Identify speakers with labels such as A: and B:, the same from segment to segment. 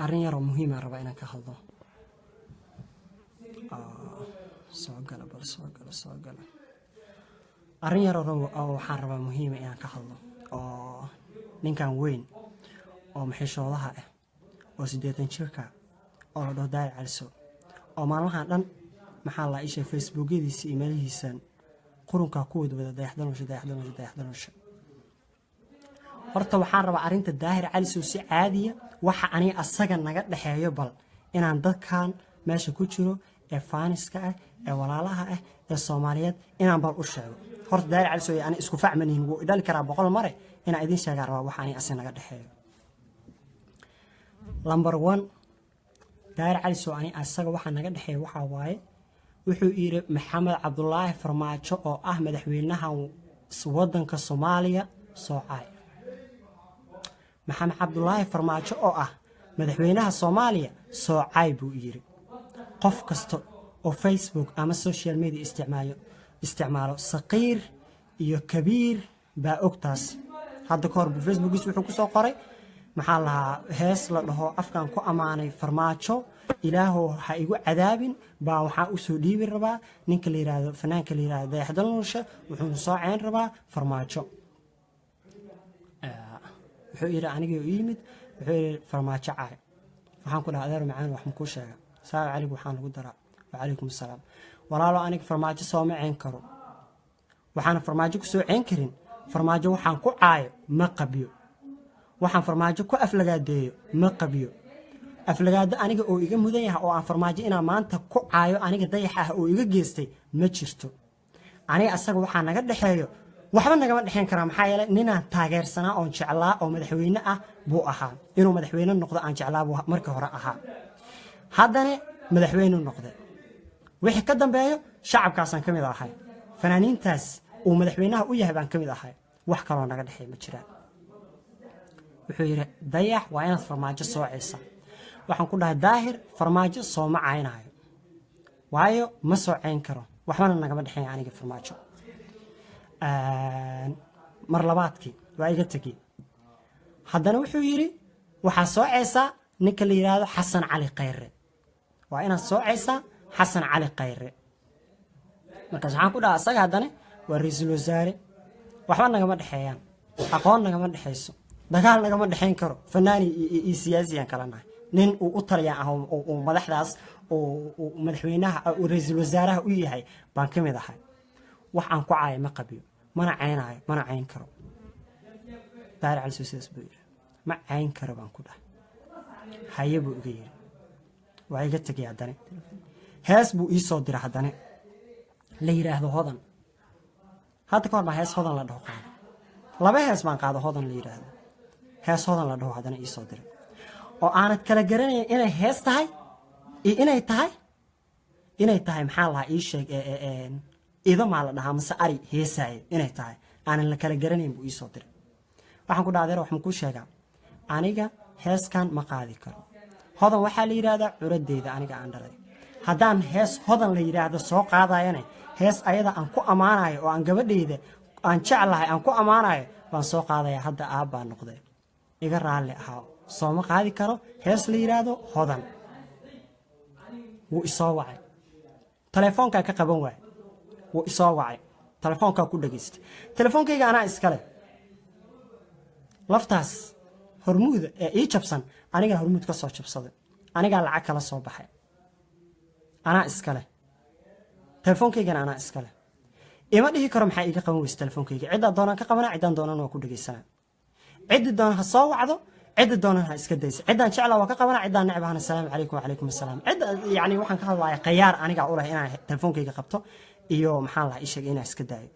A: arrin yar oo muhiim ah rabaa inaan ka hadlo. soo gala arrin yar oo waxaan rabaa muhiim ah inaan ka hadlo oo ninkan weyn oo maxishoodaha ah oo 80 jirka oo la dhaho Daahir Calisow oo maalmahan dhan maxaa la isha facebookyadiisa emailihiisan qurunka ku wada dayaxdanosha horta waxaan rabaa arrinta Daahir Calisow si caadiya waxa ani asaga naga dhaxeeyo bal inaan dadkan meesha ku jiro ee faaniska ah ee walaalaha ah ee Soomaaliyeed inaan bal u sheego horta Daahir Calisow ani isku facmanihin wuu idal karaa 100 mare inaan idin sheegaa rabaa waxa ani asaga naga dhaxeeyo. Number 1 Daahir Calisow ani asaga waxa naga dhaxeeyo waxa waaye wuxuu yiri Maxamed Cabdullaahi Farmaajo oo ah madaxweynaha wadanka Soomaaliya soocay. Maxamed Cabdullaahi Farmaajo oo ah madaxweynaha Soomaaliya soocay buu yiri. qof kasta oo Facebook ama social media isticmaalo saqiir iyo kabiir baa ogtaas. hadda ka hor Facebook wuxuu ku soo qoray maxaa lahaa hees la dhaho afkaan ku amaanay Farmaajo ilaahu ha igu cadaabin baa waxa u soo dhiibi rabaa ninka la yiraahdo fanaanka la yiraahdo Dayaxdanosha wuxuu soo ceen rabaa Farmaajo. wuxuu yiri aniga oo yimid wuxuu yiri Farmaajo caay waxaan ku dhahay macaan wax ku sheega salaam calaykum waxaan lagu daraa wa calaykum asalaam walaalo aniga Farmaajo soo ma ceen karo waxaan Farmaajo ku soo ceen karin Farmaajo waxaan ku caayo ma qabiyo waxaan Farmaajo ku aflagaadeeyo ma qabiyo aflagaada aniga oo iga mudan yahay oo aan Farmaajo inaan maanta ku caayo aniga dayax ah oo iga geystay ma jirto. aniga asaga waxaa naga dhaxeeyo waxba nagama dhaxeen kara maxaa yeelay ninaan taageersanaa oo jeclaa oo madaxweyne ah buu ahaa inuu madaxweyne noqdo aan jeclaa buu markii hore ahaa haddana madaxweyne noqday wixii ka dambeeyo shacabkaasan kamid ahay fanaaniintaas uu madaxweynaha u yahay baan kamid ahay wax kale oo naga dhaxay ma jiraan. wuxuu yiri dayax waa inaad Farmaajo soo ceeysa waxaan ku dhahay Daahir Farmaajo soo ma caynaayo waayo ma soo ceyn karo waxbana nagama dhaxay aniga Farmaajo. mar labaadkii waa iga tagay haddana wuxuu yiri waxa soo ceeysa ninka la yiraahdo Xasan Cali Khayre waa inaad soo ceeysa Xasan Cali Khayre markaas waxaan ku dhahay asaga haddana waa ra'iisul wasaare waxba nagama dhaxeeyaan aqoon nagama dhaxeyso dagaal nagama dhaxeyn karo fanaani iyo siyaasiyan kala nahay nin uu u taliya ah oo madaxdaas oo madaxweynaha oo ra'iisul wasaaraha u yahay baan kamid ahay wax aan ku caay ma qabiyo mana cayn karo. Daahir Calisow sidaas buu yiri ma cayn karo baan ku dhahay haye buu iga yiri waa iga tagay haddana hees buu ii soo diray haddana la yiraahdo hodan hadda ka hor ma hees hodan la dhaho qaado laba hees baan qaado hodan la yiraahdo hees hodan la dhaho haddana ii soo diray oo aanad kala garanayn inay hees tahay iyo inay tahay maxaa la ii sheeg ido ma la dhahaa mase ari heesay inay tahay aanan la kala garanayn buu ii soo diray waxaan ku dhaadeer wax ma ku sheegaa aniga heeskan ma qaadi karo hodan waxa la yiraahdaa curadeeda aniga aan dhalay haddaan hees hodan la yiraahdo soo qaadayana hees ayada aan ku amaanayo oo aan gabadheeda aan jeclahay aan ku amaanayo baan soo qaadaya hadda aabba noqday iga raali ahaa soo ma qaadi karo hees la yiraahdo hodan. wuu isoo wacay telefoonka ka qaban waay wuu isoo wacay telefoonka ku dhageystay telefoonkayga anaa iskale laftaas hormuud ee ii jabsan aniga hormuud ka soo jabsaday aniga lacag kala soo baxay anaa iskale telefoonkayga anaa iskale ima dhihi karo maxay iga qaban weys telefoonkayga cid doonaan ka qabana cid doonaan waa ku dhageysanaa cid doonaan ha soo wacdo cid doonaan ha iska daysa cidaan jeclaa waa ka qabana cidaan necbaana salaamu calaykum wa calaykum asalaam cid yani waxaan ka hadlayaa khiyaar aniga u leh inaan telefoonkayga qabto iyo maxaan la ii sheegay inaan iska daayo.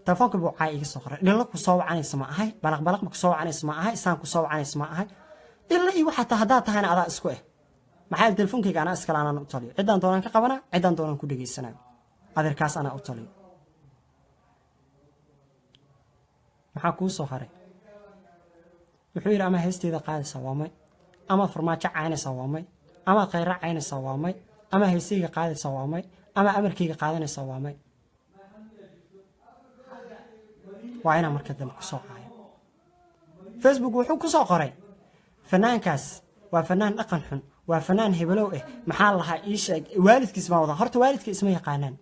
A: telefoonka buu caay iga soo qoray dhilla ku soo wacanaysa ma ahay balaq ku soo wacanaysa ma ahay isaan ku soo wacanaysa ma ahay dhilla ii waxa hadaa tahayna adaa isku maxaa telefoonkayga anaa iskala anaan u taliyo cidaan doonaan ka qabana cidaan doonaan ku dhageysanaa adeerkaas anaa u taliyo. maxaa kuu soo haray wuxuu yiri ama heesteeda qaadaysa waa may ama Farmaajo caynaysa waa may ama Khayre caynaysa waa may ama heestiga qaadaysa waa may ama amarkayga qaadanaysa waa may waa ina marka dambe ku soo caayo Facebook wuxuu ku soo qoray فنان كاس وفنان أقن حن وفنان هبلو محلها إيش والدك اسمه وضع هرت والدك اسمه قانان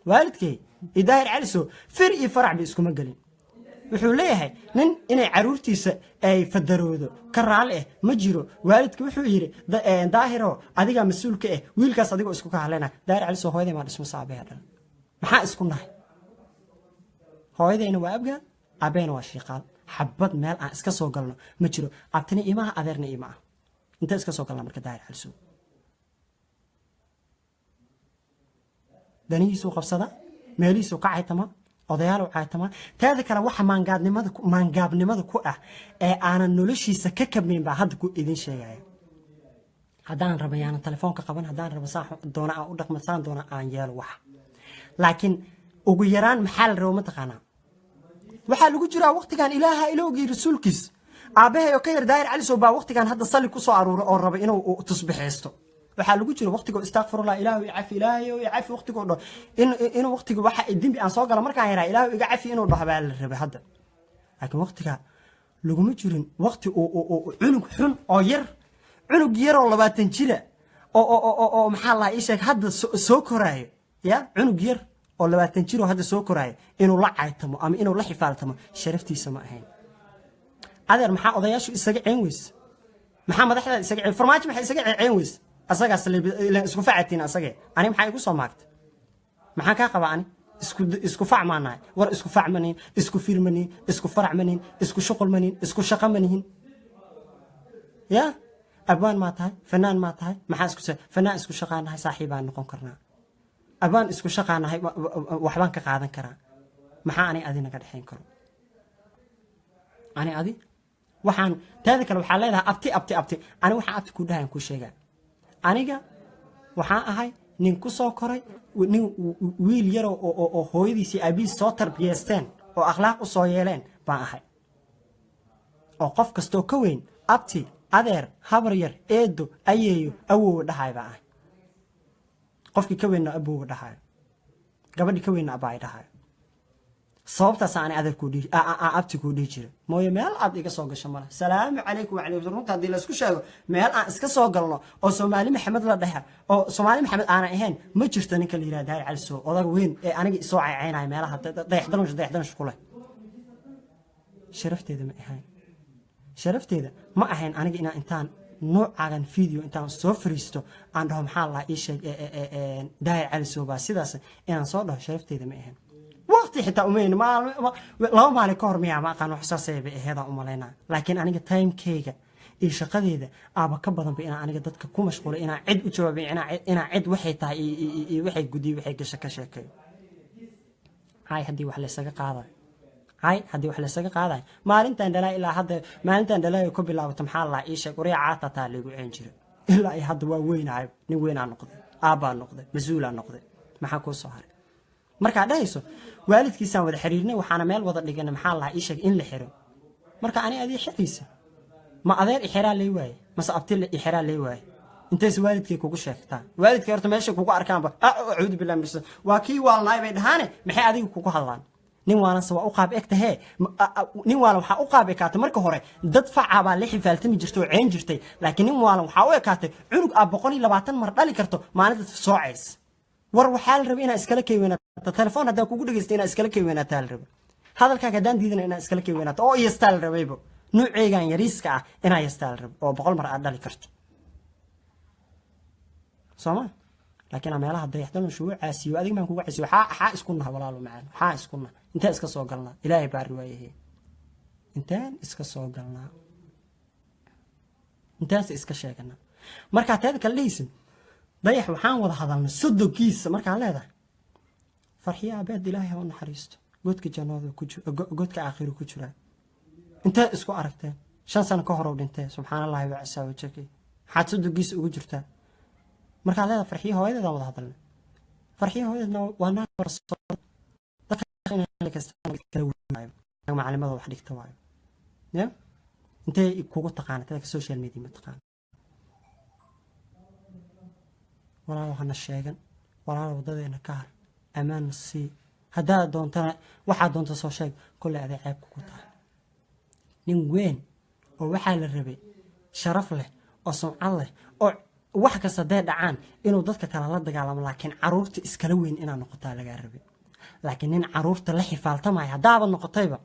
A: والدك يداير علسو فرق فرع بيسكو مقلين wuxuu leeyahay nin inay caruurtiisa ay fadaroodo ka raal ma jiro waalidku wuxuu yiri daahiro adiga mas'uulka wiilkaas adiga isku ka halena daahir cali soo hooyaday ma dhismo saabeeya dhan maxaa isku nahay hooyadayna waa abga abeena waa shiiqaal xabad meel aan iska soo galno ma jiro abtani imaha adeerna imaa inta iska soo galna marka daahir cali soo daniisu qabsada meeliisu ka caytama odayaal oo caaytama taada kale waxa maangaabnimada ku ah ee aanan noloshiisa ka kabmin ba hadda ku idin sheegaya hadaan rabayaan telefoonka qaban hadaan rabo saax doona aan u dhaqmasaan doona aan yeelo wax laakiin ugu yaraan maxaa la rabo ma taqaanaa waxa lagu jiraa waqtigan ilaaha ilowgii rasuulkiis aabahay oo ka yar daayir cali soo baa waqtigan hadda sali ku soo aruuro oo raba inuu tusbixeesto waxa lagu jiro waqtiga istaghfirullah ilaahu yafi ilaahu yafi waqtiga dho in waqtiga waxa idin aan soo gala markaan yaraa ilaahu iga cafi inuu dhaxbaa la rabay hadda laakiin waqtiga lagu ma jirin waqti oo cunug xun oo yar cunug yar oo 20 jira oo maxaa la ii sheeg hadda soo koraayo ya cunug yar oo 20 jir oo hadda soo koraayo inuu la caaytamo ama inuu la xifaaltamo sharaftiisa ma ahayn adeer maxaa odayaashu isaga ceen weys maxaa madaxda isaga ceen farmaajo maxay isaga ceen weys asaga isku facaatiin asaga ani maxay igu soo maagtay maxaan ka qabaa ani isku facmaanahay war isku facmanin isku firmanin isku faracmanin isku shuqulmanin isku shaqamanin ya abaan ma tahay fanaan ma tahay maxaa isku fanaan isku shaqaanahay saaxiibaan noqon karnaa abaan isku shaqaanahay waxbaan ka qaadan karaa maxaa ani adina ka dhaxayn karo ani adi waxaan taada kale waxa leedahay abti ani waxa abti ku dhahan ku sheegaa aniga waxaan ahay nin ku soo koray nin wiil yar oo hooyadiisii abiis soo tarbiyeysteen oo akhlaaq u soo yeeleen baan ahay oo qof kastoo ka weyn abti adeer habar yar eedo ayeeyo awoow dhahay baa ahay qofkii ka weynna aboow dhahay gabadhii ka weynna abaay dhahay sababtaas aan adeer ku dhigi abti ku dhigi jiray mooyo meel aad iga soo gasho mala salaamu calaykum wa calaykum runta hadii la isku sheego meel aan iska soo galno oo Soomaali Maxamed la dhahay oo Soomaali Maxamed aan ahayn ma jirto ninka la yiraahdo Daahir Cali Sow odag weyn ee aniga soo caynay meelaha dayaxdan shaqule sharafteeda ma ahayn aniga intaan noocan video intaan soo fariisto aan dhaho maxaa la ii sheeg Daahir Cali Sow baa sidaas inaan soo dhaho sharafteeda ma ahayn waqti xitaa umeen laba maalin ka hor miyaa ma aqaan wax saasay heeda u maleynaa laakiin aniga time keyga iyo shaqadeeda aaba ka badan ba inaan aniga dadka ku mashquulay inaan cid u jawaabay inaan cid waxay tahay iyo waxay gudii waxay gasha ka sheekeeyo hadii wax la isaga qaaday maalintan dhalaa ilaa hadda maalintan dhalaa ku bilaabato maxaa la ii sheeg wariya caata taa lagu ceen jiray ilaa ay hadda waa weynahay nin weynaa noqday aaba noqday masuula noqday maxaa ku soo haray marka dhayso waalidkiisaan wada xiriirnay waxaana meel wada dhiganay maxaa la ii sheeg in la xiro marka ani adii xiriisa ma adeer ixira leey waay mase abtil ixira leey waay intaas waalidkay kugu sheegtaa waalidkay horta meesha kugu arkaanba a'uudu billahi min waa kii waalnaay bay dhahaane maxay adigu kugu hadlaan nin waalan sawa u qaab egtahay nin waalan waxa u qaab ekaatay marka hore dad facaaba la xifaaltami jirtay oo ceen jirtay laakiin nin waalan waxa u ekaatay cunug 120 mar dhali karto maalinta soocays war waxa la rabaa inaa iskala keeynaato telefoon hadaa kugu dhageystay inaa iskala keeynaato la rabaa hadalkaaga hadaan diidan inaa iskala keeynaato oo istaal rabaybo nuuceegan yariiska ah inaa istaal rabo oo 100 mar aad dhali karto Soma laakiin meelaha dayaxdan shuu caasiyo adiga ma kugu caasiyo waxa isku nahay walaalo macaan waxa isku nahay inta iska soo galnaa ilaahay baari waayahay intaan iska soo galnaa intaas iska sheegana marka taad kala leeysan dayax waxaan wada hadalnay sodogiisa marka leedahay farxiya abeed ilaahay oo naxariisto godka jannada ku jiro godka aakhiro ku jira inta isku aragteen 5 sano ka hor oo dhintay subhanallahi wa asaa wajhi xaad sodogiisa ugu jirtaa marka leedahay farxiya hooyadeeda wada hadalnay farxiya hooyadeedna waa naag barso macallimada wax dhigta waayo ya intee kugu taqaan dadka social media ma taqaan walaal waxana sheegan walaal wadadeena ka har amaan si hadaa doontana waxa doonto soo sheeg kulli aday ceeb ku tahay nin weyn oo waxa la rabay sharaf leh oo sumcad leh oo wax kasta dee dhacaan inuu dadka kale la dagaalamo laakiin caruurta iskala weyn inaa noqotaa lagaa rabay laakiin nin caruurta la xifaaltamaya haddaaba noqotayba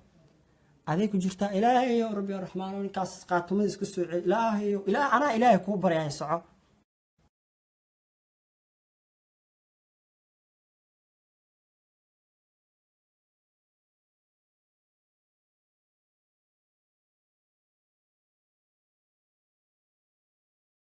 A: aday ku jirtaa ilaahayo rabbi raxmaan ninkaas qaatumada isku soo celi ilaahayo anaa ilaahay kuu baryaya soco